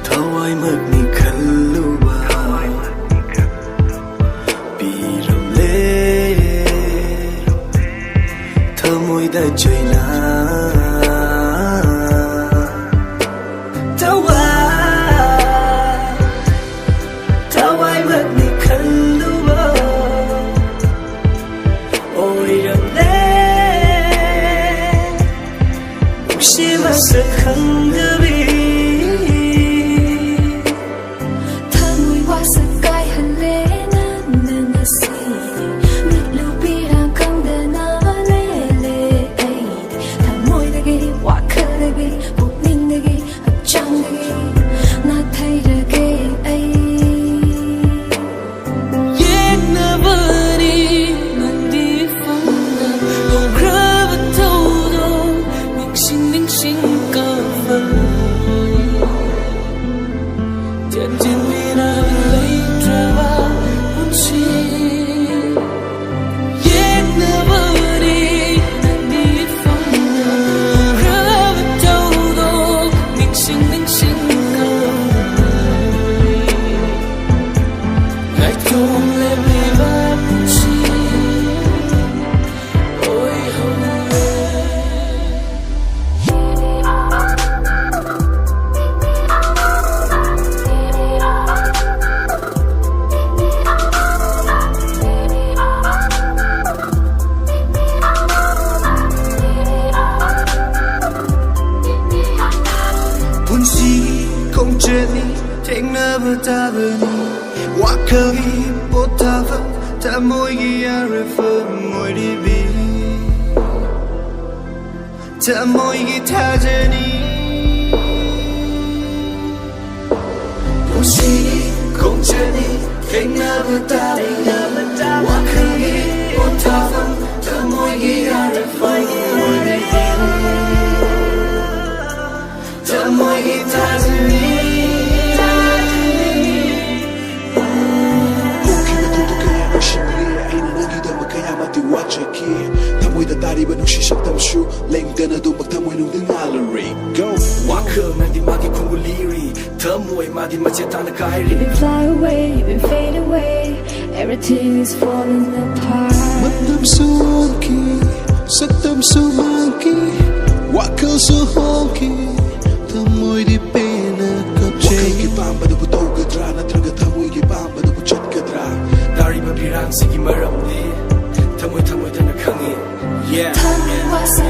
thawai mak ni khalluba piram le thamoi da joina thawai mak ni khalluba oiram le Shima sa khanggabi Thamoi wa sa kai hale na na si mit lu pi rang kang da na le le ai thamoi da ge wa kha da ge puk ning da ge chang da ge na thai da ge ai yet na bari nan di phong na long grava todo ning sing ka phân tiền tiền vì na lấy tra ba muốn chi yet na bari nan di phong na grava todo ning sing ka ngày không lẽ vì ba muốn chi ôi hồng không chết đi thẹn nơ bờ ta bờ đi Washk hi bố ta vẫn ta môi ghi ara phơm ngồi đi bi ta môi ghi ta journey không chết đi thẹn nơ bờ ta Washk hi bố ta vẫn ta môi ghi ara phơm ngồi đi bi ta môi ghi ta journey Washk thamoi da tari ba nung shisap tamshu leng dana du bak thamoi nung dingalari go Washk man di magi kunguliri thamoi ma di machetana kairi You been fly away, you been fade away everything is falling apart matam su ki satam su manki Washk su honki thamoi di pena kapche ki pamba da bu tau gadra na traga thamoi ki pamba da bu chat gadra dari ba birang sigi maram di thamoi thamoi dana khangi yeah Thamoi wa sa